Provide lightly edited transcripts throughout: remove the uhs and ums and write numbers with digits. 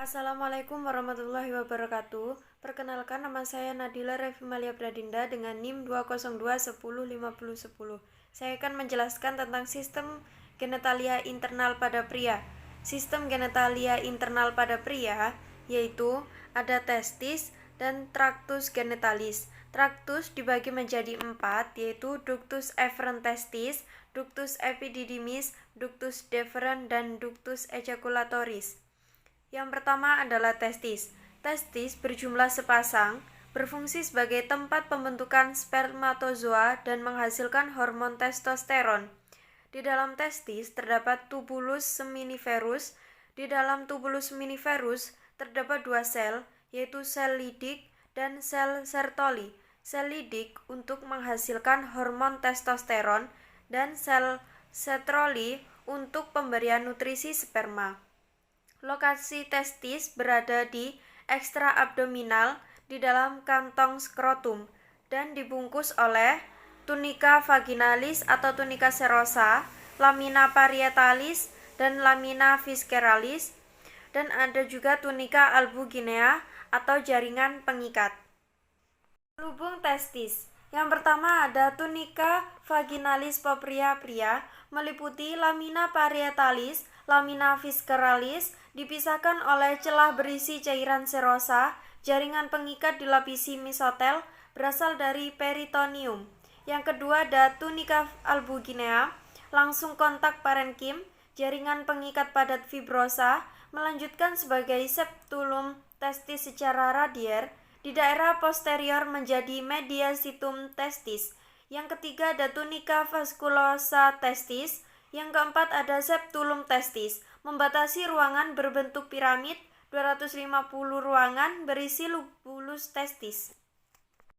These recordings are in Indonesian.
Assalamualaikum warahmatullahi wabarakatuh. Perkenalkan, nama saya Nadila Revimalia Pradinda dengan NIM 202105010. Saya akan menjelaskan tentang sistem genitalia internal pada pria. Sistem genitalia internal pada pria yaitu ada testis dan tractus genitalis. Tractus dibagi menjadi 4, yaitu ductus efferent testis, ductus epididymis, ductus deferens, dan ductus ejaculatoris. Yang pertama adalah testis. Testis berjumlah sepasang, berfungsi sebagai tempat pembentukan spermatozoa dan menghasilkan hormon testosteron. Di dalam testis terdapat tubulus seminiferus. Di dalam tubulus seminiferus terdapat dua sel, yaitu sel Leydig dan sel Sertoli. Sel Leydig untuk menghasilkan hormon testosteron dan sel Sertoli untuk pemberian nutrisi sperma. Lokasi testis berada di ekstraabdominal di dalam kantong skrotum dan dibungkus oleh tunica vaginalis atau tunica serosa, lamina parietalis, dan lamina visceralis, dan ada juga tunica albuginea atau jaringan pengikat. Lubung testis. Yang pertama ada tunica vaginalis popria pria, meliputi lamina parietalis, lamina visceralis, dipisahkan oleh celah berisi cairan serosa. Jaringan pengikat dilapisi mesotel, berasal dari peritoneum. Yang kedua ada tunica albuginea, langsung kontak parenkim, jaringan pengikat padat fibrosa, melanjutkan sebagai septulum testis secara radier, di daerah posterior menjadi mediastinum testis. Yang ketiga ada tunica vasculosa testis. Yang keempat ada septulum testis, membatasi ruangan berbentuk piramid, 250 ruangan berisi lobulus testis.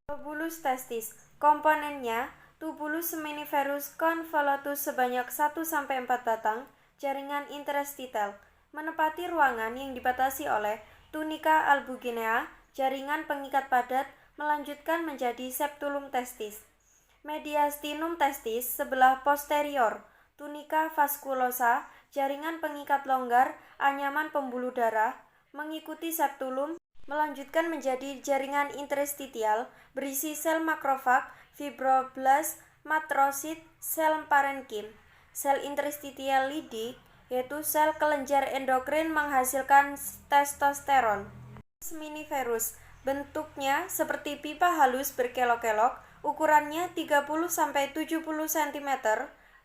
Lobulus testis, komponennya tubulus seminiferus convolutus sebanyak 1-4 batang, jaringan interstitel, menempati ruangan yang dibatasi oleh tunica albuginea, jaringan pengikat padat, melanjutkan menjadi septulum testis. Mediastinum testis sebelah posterior, tunica vasculosa, jaringan pengikat longgar, anyaman pembuluh darah, mengikuti septulum, melanjutkan menjadi jaringan interstitial, berisi sel makrofag, fibroblast, matrosit, sel parenkim. Sel interstitial Leydig, yaitu sel kelenjar endokrin menghasilkan testosteron. Seminiferus, bentuknya seperti pipa halus berkelok-kelok, ukurannya 30-70 cm,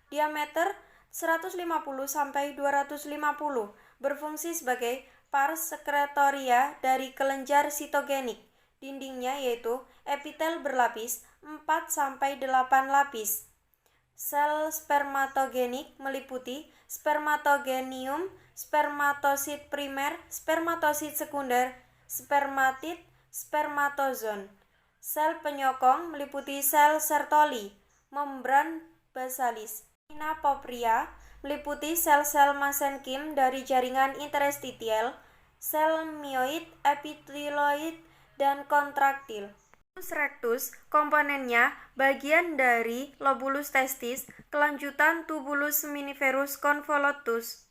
diameter 150-250, berfungsi sebagai pars sekretoria dari kelenjar sitogenik. Dindingnya yaitu epitel berlapis 4-8 lapis. Sel spermatogenik meliputi spermatogenium, spermatosit primer, spermatosit sekunder, spermatid, spermatozon. Sel penyokong meliputi sel Sertoli, membran basalis. Lamina popria meliputi sel-sel mesenkim dari jaringan interstitial, sel myoid, epiteloid, dan kontraktil. Lobulus rectus, komponennya bagian dari lobulus testis, kelanjutan tubulus seminiferus convolutus.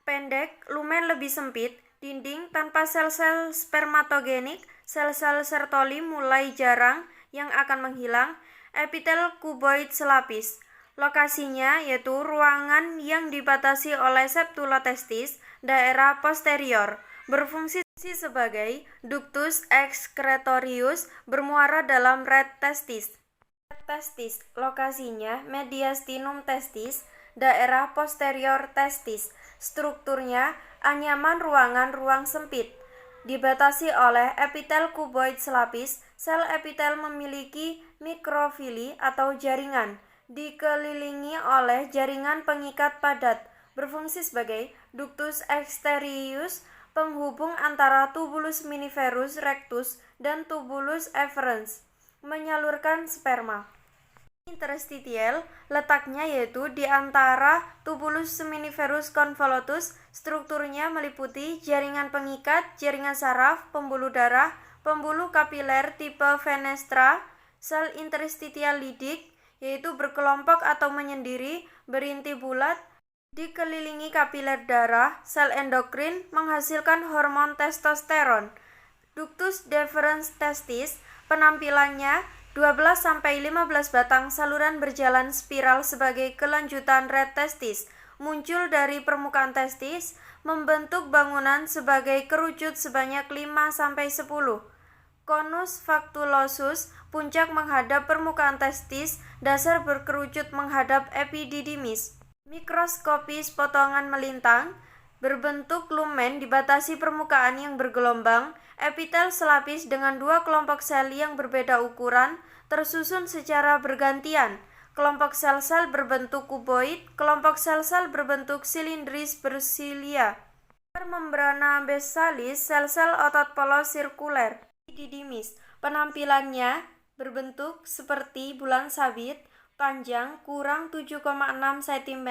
Pendek, lumen lebih sempit, dinding tanpa sel-sel spermatogenik, sel-sel Sertoli mulai jarang yang akan menghilang, epitel kuboid selapis. Lokasinya yaitu ruangan yang dibatasi oleh septula testis, daerah posterior, berfungsi sebagai ductus excretorius, bermuara dalam red testis. Red testis, lokasinya mediastinum testis, daerah posterior testis. Strukturnya anyaman ruang sempit, dibatasi oleh epitel kuboid selapis. Sel epitel memiliki mikrofili atau jaringan, dikelilingi oleh jaringan pengikat padat, berfungsi sebagai ductus exterius, penghubung antara tubulus seminiferus rectus dan tubulus efferens, menyalurkan sperma. Interstitial, letaknya yaitu di antara tubulus seminiferus convolutus. Strukturnya meliputi jaringan pengikat, jaringan saraf, pembuluh darah, pembuluh kapiler tipe fenestra, sel interstitial Leydig, yaitu berkelompok atau menyendiri, berinti bulat, Dikelilingi kapiler darah, sel endokrin menghasilkan hormon testosteron. Ductus deferens testis, penampilannya 12-15 batang saluran berjalan spiral sebagai kelanjutan red testis, muncul dari permukaan testis, membentuk bangunan sebagai kerucut sebanyak 5-10. Conus factulosus, puncak menghadap permukaan testis, dasar berkerucut menghadap epididymis. Mikroskopis potongan melintang, berbentuk lumen dibatasi permukaan yang bergelombang, epitel selapis dengan dua kelompok sel yang berbeda ukuran, tersusun secara bergantian. Kelompok sel-sel berbentuk kuboid, kelompok sel-sel berbentuk silindris bersilia. Membrana basalis, sel-sel otot polos sirkuler. Epididymis, penampilannya berbentuk seperti bulan sabit, panjang kurang 7,6 cm,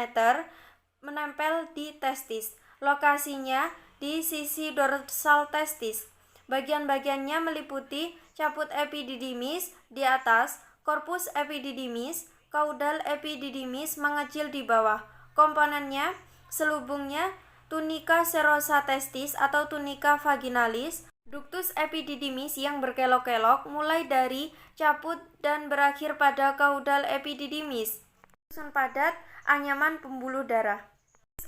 menempel di testis. Lokasinya di sisi dorsal testis. Bagian-bagiannya meliputi caput epididymis di atas, korpus epididymis, kaudal epididymis mengecil di bawah. Komponennya, selubungnya, tunika serosa testis atau tunika vaginalis, ductus epididymis yang berkelok-kelok mulai dari caput dan berakhir pada kaudal epididymis. Susun padat, anyaman pembuluh darah.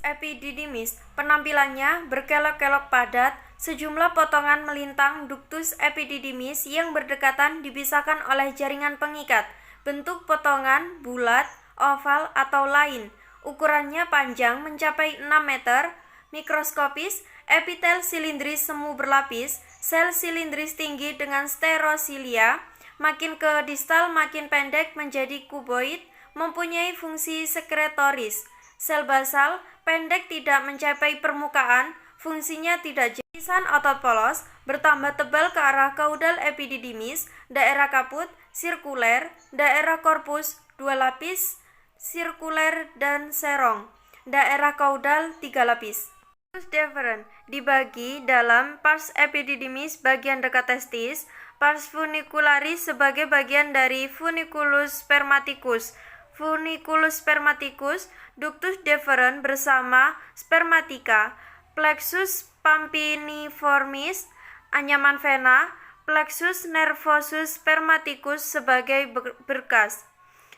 Epididymis, penampilannya berkelok-kelok padat, sejumlah potongan melintang ductus epididymis yang berdekatan dipisahkan oleh jaringan pengikat. Bentuk potongan bulat, oval atau lain. Ukurannya panjang mencapai 6 meter. Mikroskopis, epitel silindris semu berlapis, sel silindris tinggi dengan sterosilia, makin ke distal makin pendek menjadi kuboid, mempunyai fungsi sekretoris. Sel basal, pendek tidak mencapai permukaan, fungsinya tidak jelas. Lapisan otot polos, bertambah tebal ke arah kaudal epididymis, daerah kaput, sirkuler, daerah korpus, 2 lapis, sirkuler dan serong, daerah kaudal 3 lapis. Ductus deferens dibagi dalam pars epididymis bagian dekat testis, pars funicularis sebagai bagian dari funiculus spermaticus. Funiculus spermaticus, ductus deferens bersama spermatica, plexus pampiniformis, anyaman vena, plexus nervosus spermaticus sebagai berkas.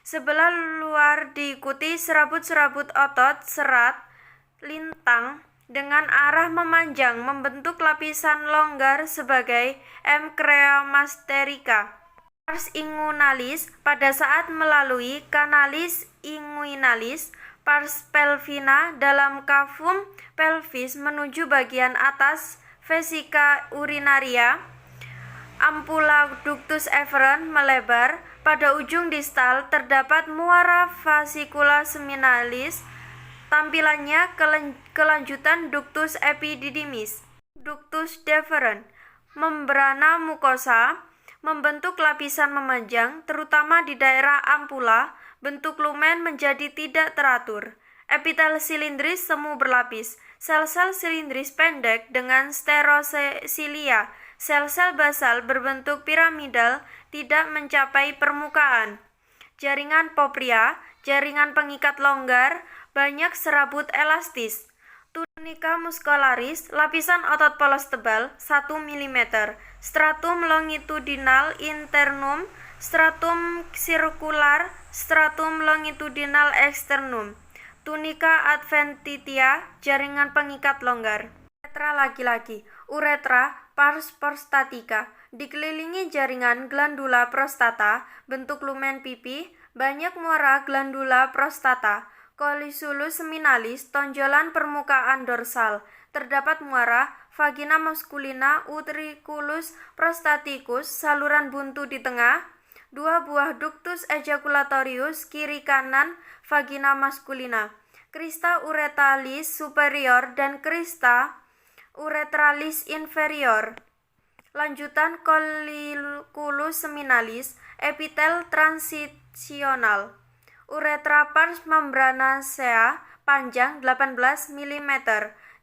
Sebelah luar diikuti serabut-serabut otot serat lintang dengan arah memanjang membentuk lapisan longgar sebagai M. cremasterica. Pars inguinalis pada saat melalui canalis inguinalis, pars pelvina dalam cavum pelvis menuju bagian atas vesica urinaria. Ampula ductus efferens melebar, pada ujung distal terdapat muara fascicula seminalis. Tampilannya kelanjutan ductus epididymis. Ductus deferens, membrana mukosa, membentuk lapisan memanjang, terutama di daerah ampula, bentuk lumen menjadi tidak teratur. Epitel silindris semu berlapis, sel-sel silindris pendek dengan sterosilia, sel-sel basal berbentuk piramidal tidak mencapai permukaan. Jaringan popria, jaringan pengikat longgar, banyak serabut elastis. Tunica muscularis, lapisan otot polos tebal 1 mm. Stratum longitudinal internum, stratum circular, stratum longitudinal externum. Tunica adventitia, jaringan pengikat longgar. Uretra laki-laki, uretra pars prostatica, dikelilingi jaringan glandula prostata, bentuk lumen pipi, banyak muara glandula prostata. Colisulus seminalis, tonjolan permukaan dorsal, terdapat muara, vagina maskulina, utriculus prostaticus, saluran buntu di tengah, 2 buah ductus ejaculatorius, kiri kanan, vagina maskulina, crista uretralis superior dan crista uretralis inferior. Lanjutan coliculus seminalis, epitel transitional. Uretra pars membranacea, panjang 18 mm,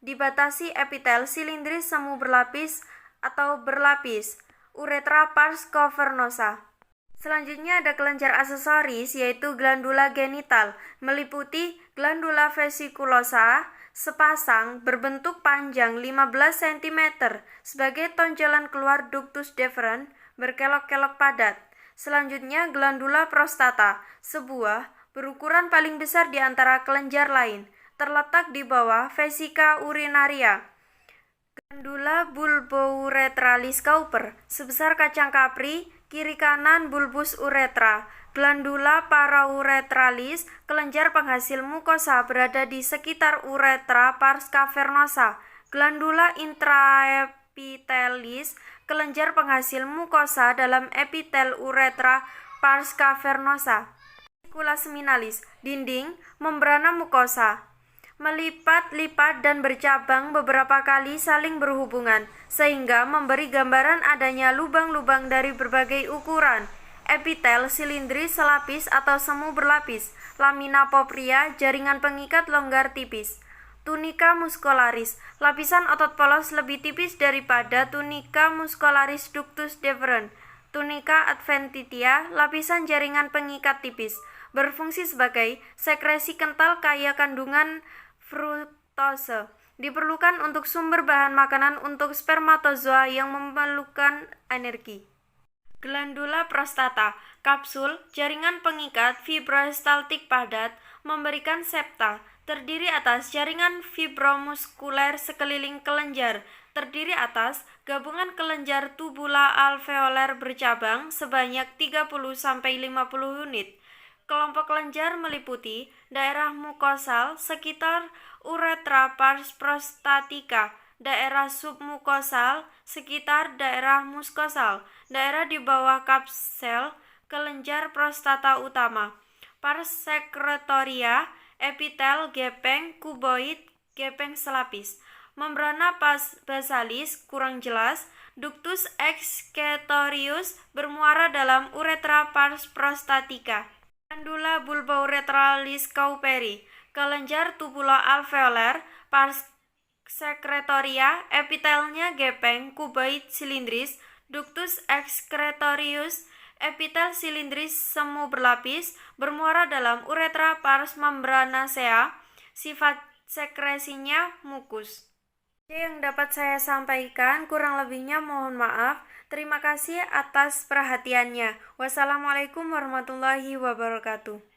dibatasi epitel silindris semu berlapis atau berlapis. Uretra pars cavernosa. Selanjutnya ada kelenjar aksesoris, yaitu glandula genital, meliputi Glandula vesikulosa sepasang berbentuk panjang 15 cm sebagai tonjolan keluar ductus deferens berkelok-kelok padat. Selanjutnya glandula prostata, sebuah berukuran paling besar di antara kelenjar lain, terletak di bawah vesika urinaria. Glandula bulbouretralis Cowper, sebesar kacang kapri, kiri kanan bulbus uretra. Glandula parauretralis, kelenjar penghasil mukosa, berada di sekitar uretra pars cavernosa. Glandula intraepitelis, kelenjar penghasil mukosa dalam epitel uretra pars cavernosa. Reticula seminalis, dinding membrana mukosa, melipat-lipat dan bercabang beberapa kali saling berhubungan, sehingga memberi gambaran adanya lubang-lubang dari berbagai ukuran. Epitel silindris selapis atau semu berlapis. Lamina propria, jaringan pengikat longgar tipis. Tunica muscularis, lapisan otot polos lebih tipis daripada tunica muscularis ductus deferens. Tunica adventitia, lapisan jaringan pengikat tipis, berfungsi sebagai sekresi kental kaya kandungan fruktose. Diperlukan untuk sumber bahan makanan untuk spermatozoa yang memerlukan energi. Glandula prostata, kapsul, jaringan pengikat fibroestaltik padat, memberikan septa, terdiri atas jaringan fibromuskuler sekeliling kelenjar, terdiri atas gabungan kelenjar tubula alveoler bercabang sebanyak 30-50 unit. Kelompok kelenjar meliputi daerah mukosal sekitar uretra pars prostatica, daerah submukosal sekitar daerah muskosal, daerah di bawah kapsel kelenjar prostata utama, pars secretoria, epitel gepeng kuboid, gepeng selapis, membrana basalis kurang jelas, ductus excretorius bermuara dalam uretra pars prostatica. Glandula bulbouretralis Cowperi, kelenjar tubula alveoler, pars secretoria, epitelnya gepeng kuboid silindris, ductus excretorius, epitel silindris semu berlapis, bermuara dalam uretra pars membranacea, sifat sekresinya mukus. Yang dapat saya sampaikan, kurang lebihnya mohon maaf. Terima kasih atas perhatiannya. Wassalamualaikum warahmatullahi wabarakatuh.